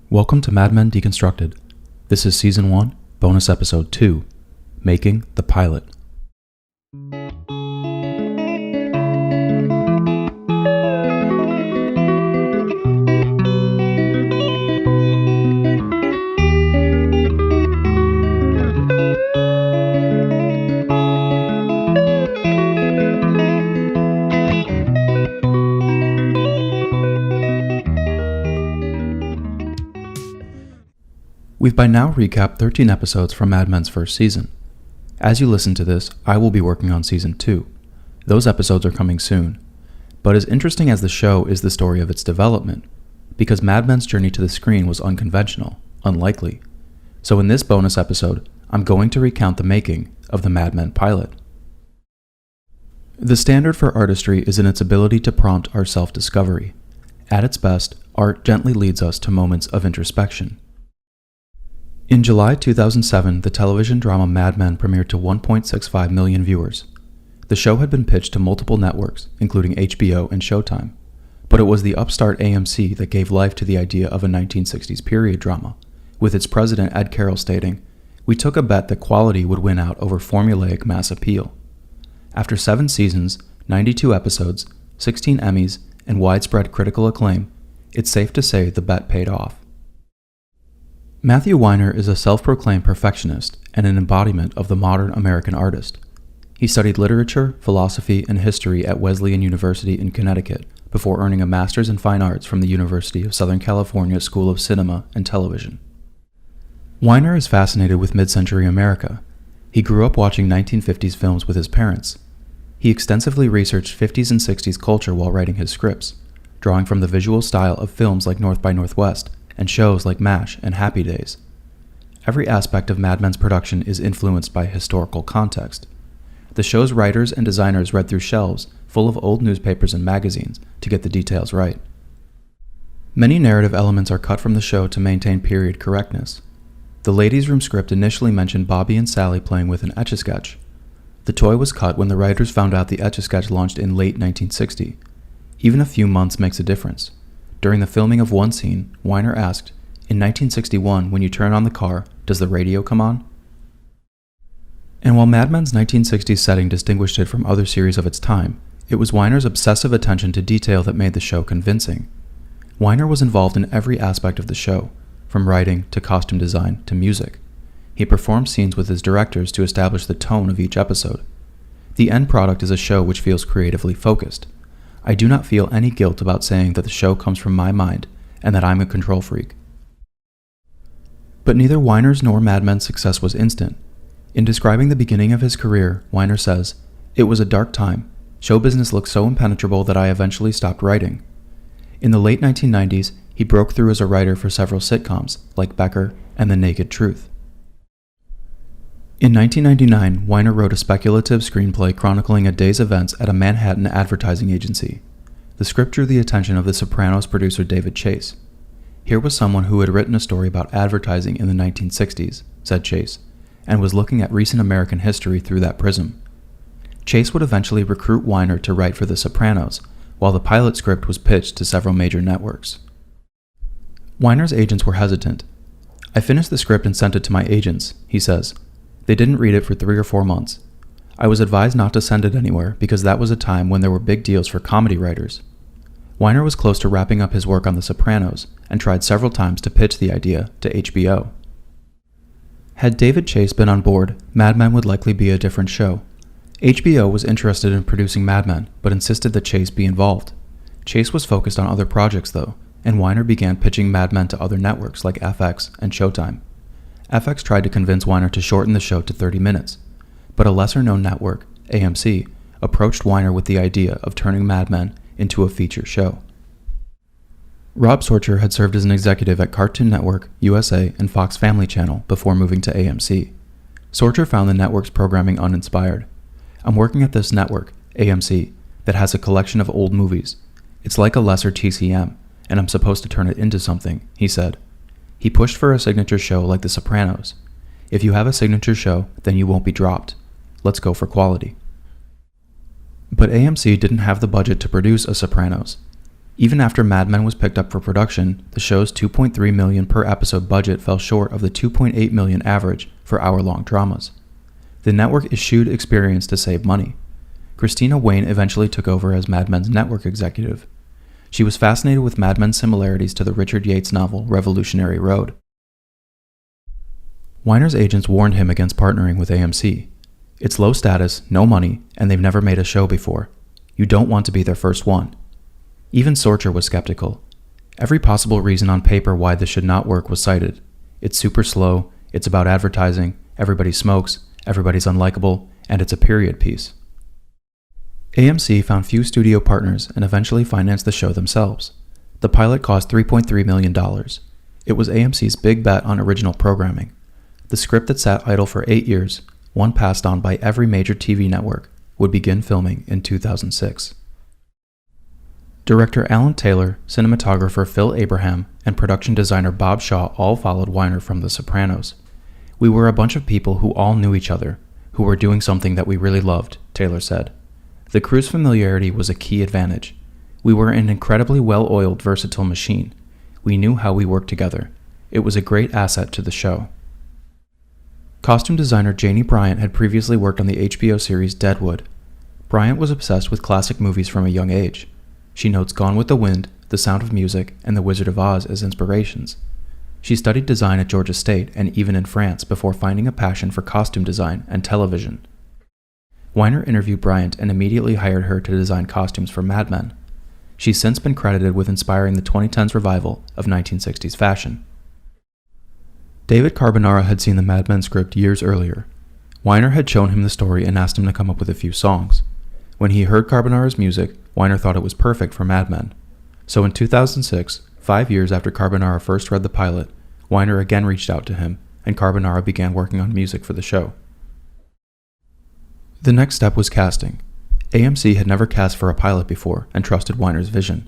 Welcome to Mad Men Deconstructed. This is Season 1, Bonus Episode 2, Making the Pilot. We've by now recapped 13 episodes from Mad Men's first season. As you listen to this, I will be working on Season 2. Those episodes are coming soon. But as interesting as the show is the story of its development, because Mad Men's journey to the screen was unconventional, unlikely. So in this bonus episode, I'm going to recount the making of the Mad Men pilot. The standard for artistry is in its ability to prompt our self-discovery. At its best, art gently leads us to moments of introspection. In July 2007, the television drama Mad Men premiered to 1.65 million viewers. The show had been pitched to multiple networks, including HBO and Showtime, but it was the upstart AMC that gave life to the idea of a 1960s period drama, with its president Ed Carroll stating, "We took a bet that quality would win out over formulaic mass appeal." After 7 seasons, 92 episodes, 16 Emmys, and widespread critical acclaim, it's safe to say the bet paid off. Matthew Weiner is a self-proclaimed perfectionist and an embodiment of the modern American artist. He studied literature, philosophy, and history at Wesleyan University in Connecticut before earning a master's in fine arts from the University of Southern California School of Cinema and Television. Weiner is fascinated with mid-century America. He grew up watching 1950s films with his parents. He extensively researched 50s and 60s culture while writing his scripts, drawing from the visual style of films like North by Northwest and shows like MASH and Happy Days. Every aspect of Mad Men's production is influenced by historical context. The show's writers and designers read through shelves full of old newspapers and magazines to get the details right. Many narrative elements are cut from the show to maintain period correctness. The ladies' room script initially mentioned Bobby and Sally playing with an Etch-a-Sketch. The toy was cut when the writers found out the Etch-a-Sketch launched in late 1960. Even a few months makes a difference. During the filming of one scene, Weiner asked, "In 1961, when you turn on the car, does the radio come on?" And while Mad Men's 1960s setting distinguished it from other series of its time, it was Weiner's obsessive attention to detail that made the show convincing. Weiner was involved in every aspect of the show, from writing to costume design to music. He performed scenes with his directors to establish the tone of each episode. The end product is a show which feels creatively focused. I do not feel any guilt about saying that the show comes from my mind and that I'm a control freak. But neither Weiner's nor Mad Men's success was instant. In describing the beginning of his career, Weiner says, "It was a dark time. Show business looked so impenetrable that I eventually stopped writing." In the late 1990s, he broke through as a writer for several sitcoms, like Becker and The Naked Truth. In 1999, Weiner wrote a speculative screenplay chronicling a day's events at a Manhattan advertising agency. The script drew the attention of The Sopranos producer David Chase. Here was someone who had written a story about advertising in the 1960s, said Chase, and was looking at recent American history through that prism. Chase would eventually recruit Weiner to write for The Sopranos, while the pilot script was pitched to several major networks. Weiner's agents were hesitant. "I finished the script and sent it to my agents," he says. "They didn't read it for 3 or 4 months. I was advised not to send it anywhere because that was a time when there were big deals for comedy writers." Weiner was close to wrapping up his work on The Sopranos and tried several times to pitch the idea to HBO. Had David Chase been on board, Mad Men would likely be a different show. HBO was interested in producing Mad Men, but insisted that Chase be involved. Chase was focused on other projects though, and Weiner began pitching Mad Men to other networks like FX and Showtime. FX tried to convince Weiner to shorten the show to 30 minutes, but a lesser-known network, AMC, approached Weiner with the idea of turning Mad Men into a feature show. Rob Sorcher had served as an executive at Cartoon Network, USA, and Fox Family Channel before moving to AMC. Sorcher found the network's programming uninspired. "I'm working at this network, AMC, that has a collection of old movies. It's like a lesser TCM, and I'm supposed to turn it into something," he said. He pushed for a signature show like The Sopranos. "If you have a signature show, then you won't be dropped. Let's go for quality." But AMC didn't have the budget to produce a Sopranos. Even after Mad Men was picked up for production, the show's $2.3 million per episode budget fell short of the $2.8 million average for hour-long dramas. The network eschewed experience to save money. Christina Wayne eventually took over as Mad Men's network executive. She was fascinated with Mad Men's similarities to the Richard Yates novel Revolutionary Road. Weiner's agents warned him against partnering with AMC. It's low status, no money, and they've never made a show before. You don't want to be their first one. Even Sorcher was skeptical. Every possible reason on paper why this should not work was cited. It's super slow, it's about advertising, everybody smokes, everybody's unlikable, and it's a period piece. AMC found few studio partners and eventually financed the show themselves. The pilot cost $3.3 million. It was AMC's big bet on original programming. The script that sat idle for 8 years, one passed on by every major TV network, would begin filming in 2006. Director Alan Taylor, cinematographer Phil Abraham, and production designer Bob Shaw all followed Weiner from The Sopranos. We were a bunch of people who all knew each other, who were doing something that we really loved, Taylor said. The crew's familiarity was a key advantage. We were an incredibly well-oiled, versatile machine. We knew how we worked together. It was a great asset to the show. Costume designer Janie Bryant had previously worked on the HBO series Deadwood. Bryant was obsessed with classic movies from a young age. She notes Gone with the Wind, The Sound of Music, and The Wizard of Oz as inspirations. She studied design at Georgia State and even in France before finding a passion for costume design and television. Weiner interviewed Bryant and immediately hired her to design costumes for Mad Men. She's since been credited with inspiring the 2010s revival of 1960s fashion. David Carbonara had seen the Mad Men script years earlier. Weiner had shown him the story and asked him to come up with a few songs. When he heard Carbonara's music, Weiner thought it was perfect for Mad Men. So in 2006, 5 years after Carbonara first read the pilot, Weiner again reached out to him, and Carbonara began working on music for the show. The next step was casting. AMC had never cast for a pilot before and trusted Weiner's vision.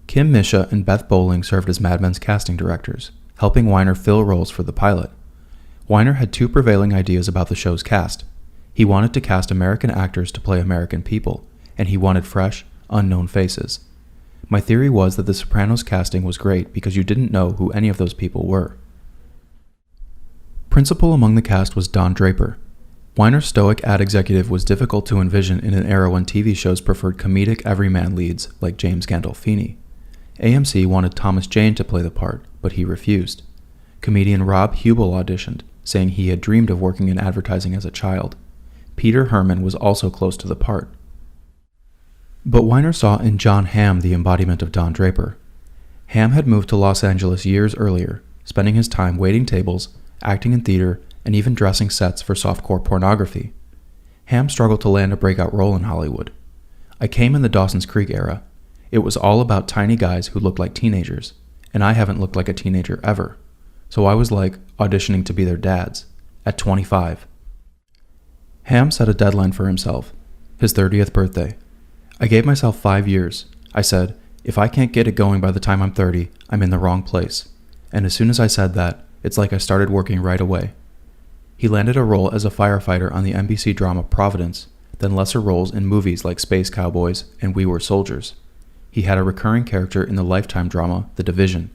Kim Misha and Beth Bowling served as Mad Men's casting directors, helping Weiner fill roles for the pilot. Weiner had two prevailing ideas about the show's cast. He wanted to cast American actors to play American people, and he wanted fresh, unknown faces. My theory was that The Sopranos casting was great because you didn't know who any of those people were. Principal among the cast was Don Draper. Weiner's stoic ad executive was difficult to envision in an era when TV shows preferred comedic everyman leads like James Gandolfini. AMC wanted Thomas Jane to play the part, but he refused. Comedian Rob Hubel auditioned, saying he had dreamed of working in advertising as a child. Peter Herman was also close to the part. But Weiner saw in John Hamm the embodiment of Don Draper. Hamm had moved to Los Angeles years earlier, spending his time waiting tables, acting in theater, and even dressing sets for softcore pornography. Hamm struggled to land a breakout role in Hollywood. I came in the Dawson's Creek era. It was all about tiny guys who looked like teenagers, and I haven't looked like a teenager ever. So I was like auditioning to be their dads, at 25. Hamm set a deadline for himself, his 30th birthday. I gave myself 5 years. I said, if I can't get it going by the time I'm 30, I'm in the wrong place. And as soon as I said that, it's like I started working right away. He landed a role as a firefighter on the NBC drama Providence, then lesser roles in movies like Space Cowboys and We Were Soldiers. He had a recurring character in the Lifetime drama The Division,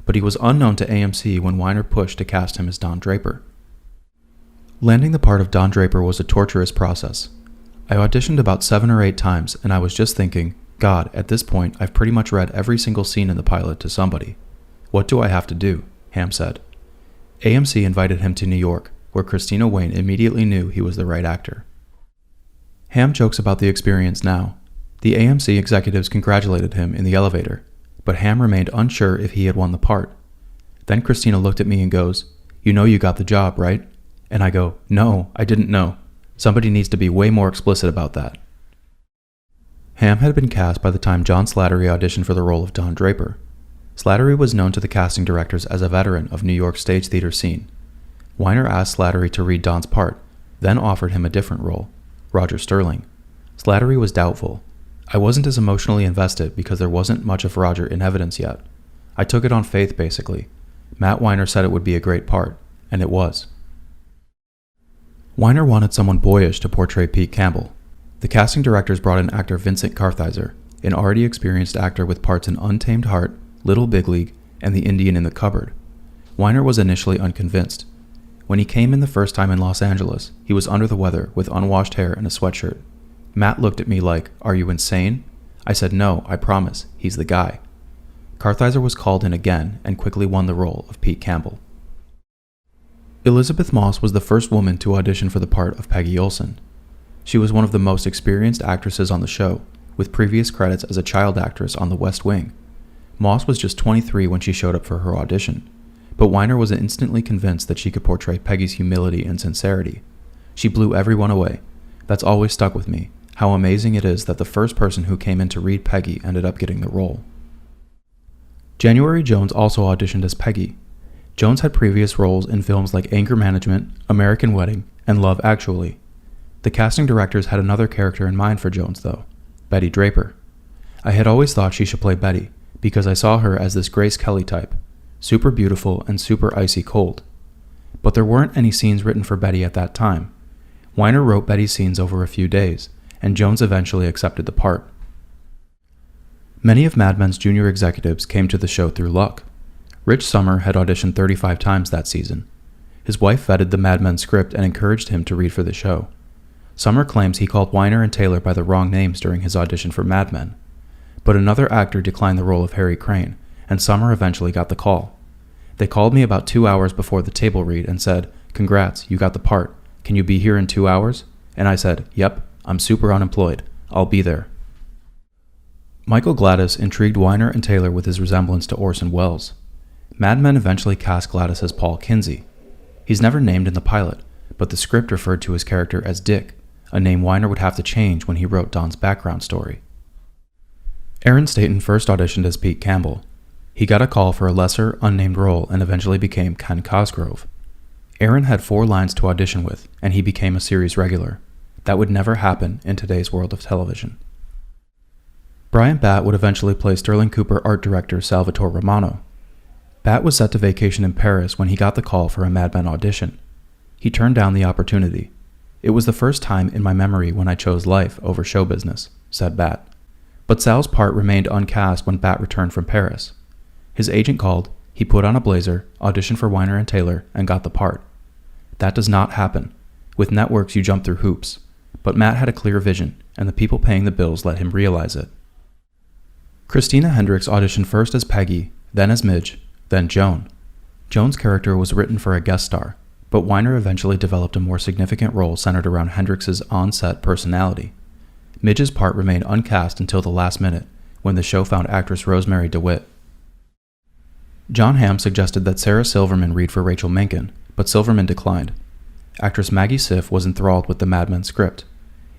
but he was unknown to AMC when Weiner pushed to cast him as Don Draper. Landing the part of Don Draper was a torturous process. I auditioned about 7 or 8 times, and I was just thinking, God, at this point I've pretty much read every single scene in the pilot to somebody. What do I have to do? Hamm said. AMC invited him to New York, where Christina Wayne immediately knew he was the right actor. Hamm jokes about the experience now. The AMC executives congratulated him in the elevator, but Hamm remained unsure if he had won the part. Then Christina looked at me and goes, "You know you got the job, right?" And I go, "No, I didn't know. Somebody needs to be way more explicit about that." Hamm had been cast by the time John Slattery auditioned for the role of Don Draper. Slattery was known to the casting directors as a veteran of New York's stage theater scene. Weiner asked Slattery to read Don's part, then offered him a different role, Roger Sterling. Slattery was doubtful. I wasn't as emotionally invested because there wasn't much of Roger in evidence yet. I took it on faith, basically. Matt Weiner said it would be a great part, and it was. Weiner wanted someone boyish to portray Pete Campbell. The casting directors brought in actor Vincent Kartheiser, an already experienced actor with parts in Untamed Heart, Little Big League, and The Indian in the Cupboard. Weiner was initially unconvinced. When he came in the first time in Los Angeles, he was under the weather with unwashed hair and a sweatshirt. Matt looked at me like, "Are you insane?" I said, "No, I promise, he's the guy." Kartheiser was called in again and quickly won the role of Pete Campbell. Elizabeth Moss was the first woman to audition for the part of Peggy Olson. She was one of the most experienced actresses on the show, with previous credits as a child actress on The West Wing. Moss was just 23 when she showed up for her audition, but Weiner was instantly convinced that she could portray Peggy's humility and sincerity. She blew everyone away. That's always stuck with me, how amazing it is that the first person who came in to read Peggy ended up getting the role. January Jones also auditioned as Peggy. Jones had previous roles in films like Anger Management, American Wedding, and Love Actually. The casting directors had another character in mind for Jones, though, Betty Draper. I had always thought she should play Betty, because I saw her as this Grace Kelly type, super beautiful and super icy cold. But there weren't any scenes written for Betty at that time. Weiner wrote Betty's scenes over a few days, and Jones eventually accepted the part. Many of Mad Men's junior executives came to the show through luck. Rich Sommer had auditioned 35 times that season. His wife vetted the Mad Men script and encouraged him to read for the show. Sommer claims he called Weiner and Taylor by the wrong names during his audition for Mad Men. But another actor declined the role of Harry Crane, and Sommer eventually got the call. They called me about 2 hours before the table read and said, "Congrats, you got the part. Can you be here in 2 hours?" And I said, "Yep, I'm super unemployed. I'll be there." Michael Gladys intrigued Weiner and Taylor with his resemblance to Orson Welles. Mad Men eventually cast Gladys as Paul Kinsey. He's never named in the pilot, but the script referred to his character as Dick, a name Weiner would have to change when he wrote Don's background story. Aaron Staton first auditioned as Pete Campbell. He got a call for a lesser, unnamed role and eventually became Ken Cosgrove. Aaron had 4 lines to audition with, and he became a series regular. That would never happen in today's world of television. Bryant Batt would eventually play Sterling Cooper art director Salvatore Romano. Batt was set to vacation in Paris when he got the call for a Mad Men audition. He turned down the opportunity. "It was the first time in my memory when I chose life over show business," said Batt. But Sal's part remained uncast when Batt returned from Paris. His agent called, he put on a blazer, auditioned for Weiner and Taylor, and got the part. That does not happen. With networks, you jump through hoops. But Matt had a clear vision, and the people paying the bills let him realize it. Christina Hendricks auditioned first as Peggy, then as Midge, then Joan. Joan's character was written for a guest star, but Weiner eventually developed a more significant role centered around Hendricks' on-set personality. Midge's part remained uncast until the last minute, when the show found actress Rosemary DeWitt. John Hamm suggested that Sarah Silverman read for Rachel Menken, but Silverman declined. Actress Maggie Siff was enthralled with the Mad Men script.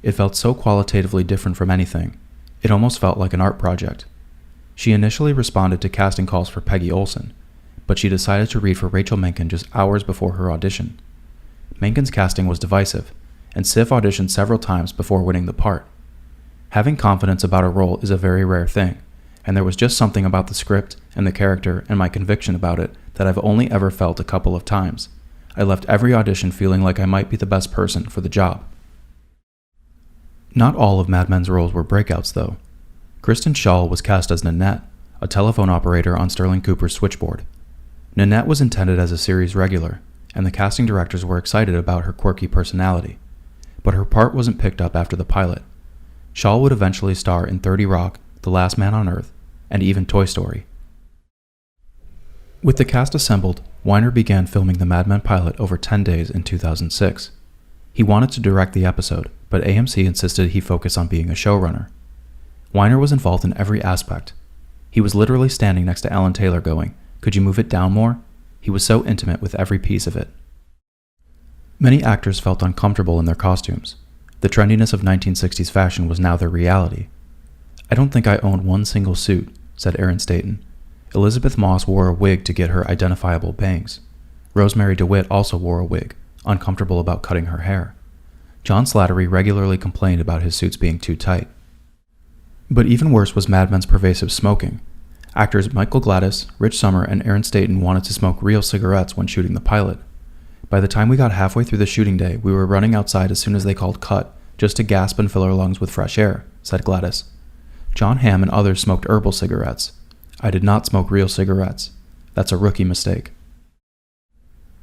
It felt so qualitatively different from anything. It almost felt like an art project. She initially responded to casting calls for Peggy Olson, but she decided to read for Rachel Menken just hours before her audition. Menken's casting was divisive, and Siff auditioned several times before winning the part. Having confidence about a role is a very rare thing, and there was just something about the script and the character and my conviction about it that I've only ever felt a couple of times. I left every audition feeling like I might be the best person for the job. Not all of Mad Men's roles were breakouts, though. Kristen Schaal was cast as Nanette, a telephone operator on Sterling Cooper's switchboard. Nanette was intended as a series regular, and the casting directors were excited about her quirky personality. But her part wasn't picked up after the pilot. Schaal would eventually star in 30 Rock, The Last Man on Earth, and even Toy Story. With the cast assembled, Weiner began filming the Mad Men pilot over 10 days in 2006. He wanted to direct the episode, but AMC insisted he focus on being a showrunner. Weiner was involved in every aspect. He was literally standing next to Alan Taylor going, "Could you move it down more?" He was so intimate with every piece of it. Many actors felt uncomfortable in their costumes. The trendiness of 1960s fashion was now their reality. "I don't think I owned one single suit," said Aaron Staton. Elizabeth Moss wore a wig to get her identifiable bangs. Rosemary DeWitt also wore a wig, uncomfortable about cutting her hair. John Slattery regularly complained about his suits being too tight. But even worse was Mad Men's pervasive smoking. Actors Michael Gladys, Rich Sommer, and Aaron Staton wanted to smoke real cigarettes when shooting the pilot. By the time we got halfway through the shooting day, we were running outside as soon as they called cut, just to gasp and fill our lungs with fresh air, said Gladys. Jon Hamm and others smoked herbal cigarettes. I did not smoke real cigarettes. That's a rookie mistake.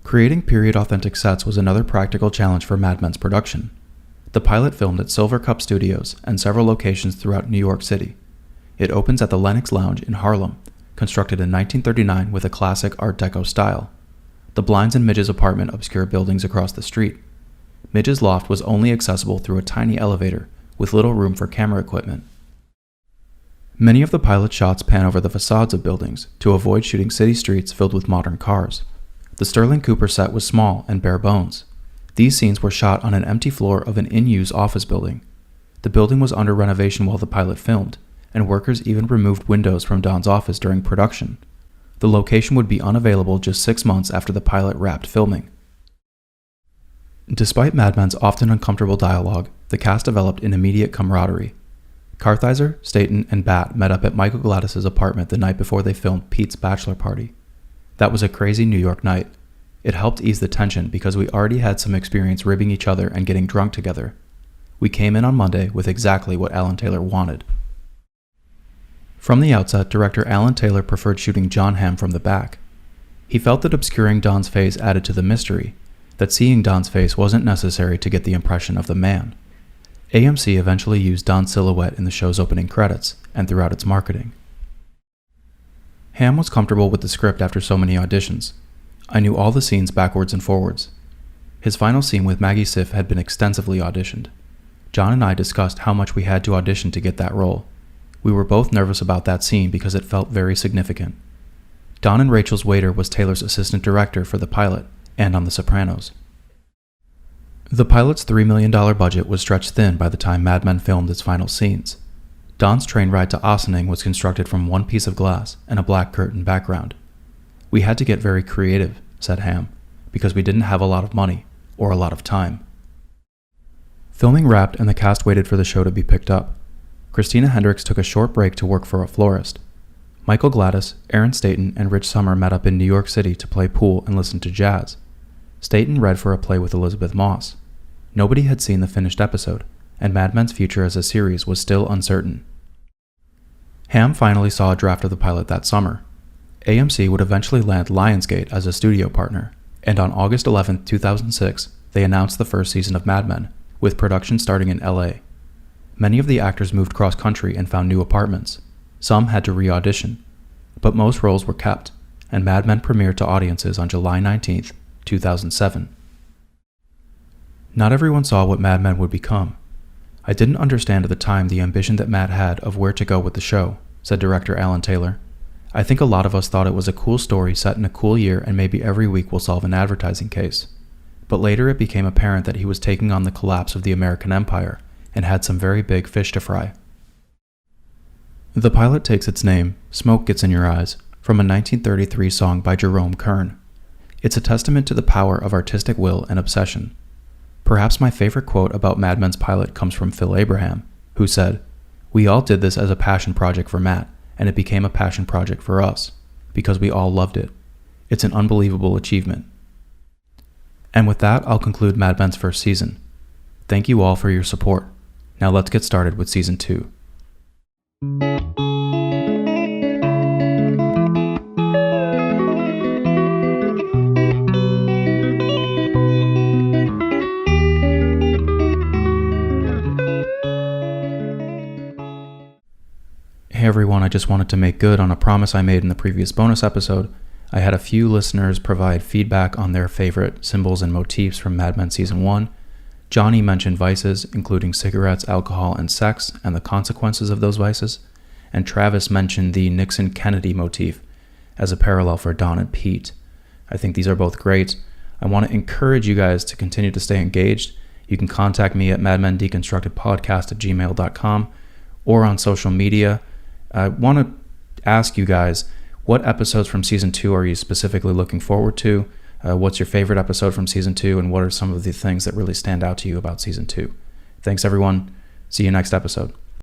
Creating period-authentic sets was another practical challenge for Mad Men's production. The pilot filmed at Silver Cup Studios and several locations throughout New York City. It opens at the Lenox Lounge in Harlem, constructed in 1939 with a classic Art Deco style. The blinds in Midge's apartment obscure buildings across the street. Midge's loft was only accessible through a tiny elevator with little room for camera equipment. Many of the pilot shots pan over the facades of buildings to avoid shooting city streets filled with modern cars. The Sterling Cooper set was small and bare bones. These scenes were shot on an empty floor of an in-use office building. The building was under renovation while the pilot filmed, and workers even removed windows from Don's office during production. The location would be unavailable just 6 months after the pilot wrapped filming. Despite Mad Men's often uncomfortable dialogue, the cast developed an immediate camaraderie. Kartheiser, Staten, and Batt met up at Michael Gladys's apartment the night before they filmed Pete's bachelor party. That was a crazy New York night. It helped ease the tension because we already had some experience ribbing each other and getting drunk together. We came in on Monday with exactly what Alan Taylor wanted. From the outset, director Alan Taylor preferred shooting Jon Hamm from the back. He felt that obscuring Don's face added to the mystery, that seeing Don's face wasn't necessary to get the impression of the man. AMC eventually used Don's silhouette in the show's opening credits and throughout its marketing. Hamm was comfortable with the script after so many auditions. I knew all the scenes backwards and forwards. His final scene with Maggie Siff had been extensively auditioned. John and I discussed how much we had to audition to get that role. We were both nervous about that scene because it felt very significant. Don and Rachel's waiter was Taylor's assistant director for the pilot and on The Sopranos. The pilot's $3 million budget was stretched thin by the time Mad Men filmed its final scenes. Don's train ride to Ossining was constructed from one piece of glass and a black curtain background. We had to get very creative, said Hamm, because we didn't have a lot of money or a lot of time. Filming wrapped and the cast waited for the show to be picked up. Christina Hendricks took a short break to work for a florist. Michael Gladys, Aaron Staten, and Rich Sommer met up in New York City to play pool and listen to jazz. Staten read for a play with Elizabeth Moss. Nobody had seen the finished episode, and Mad Men's future as a series was still uncertain. Hamm finally saw a draft of the pilot that summer. AMC would eventually land Lionsgate as a studio partner, and on August 11, 2006, they announced the first season of Mad Men, with production starting in LA. Many of the actors moved cross-country and found new apartments. Some had to re-audition, but most roles were kept, and Mad Men premiered to audiences on July 19, 2007. Not everyone saw what Mad Men would become. I didn't understand at the time the ambition that Matt had of where to go with the show, said director Alan Taylor. I think a lot of us thought it was a cool story set in a cool year and maybe every week we'll solve an advertising case. But later it became apparent that he was taking on the collapse of the American empire and had some very big fish to fry. The pilot takes its name, Smoke Gets in Your Eyes, from a 1933 song by Jerome Kern. It's a testament to the power of artistic will and obsession. Perhaps my favorite quote about Mad Men's pilot comes from Phil Abraham, who said, "We all did this as a passion project for Matt, and it became a passion project for us, because we all loved it. It's an unbelievable achievement." And with that, I'll conclude Mad Men's first season. Thank you all for your support. Now let's get started with Season 2. Hey everyone, I just wanted to make good on a promise I made in the previous bonus episode. I had a few listeners provide feedback on their favorite symbols and motifs from Mad Men Season 1. Johnny mentioned vices, including cigarettes, alcohol, and sex, and the consequences of those vices. And Travis mentioned the Nixon-Kennedy motif as a parallel for Don and Pete. I think these are both great. I want to encourage you guys to continue to stay engaged. You can contact me at madmendeconstructedpodcast@gmail.com or on social media. I want to ask you guys, what episodes from Season 2 are you specifically looking forward to? What's your favorite episode from Season 2, and what are some of the things that really stand out to you about Season 2? Thanks, everyone. See you next episode.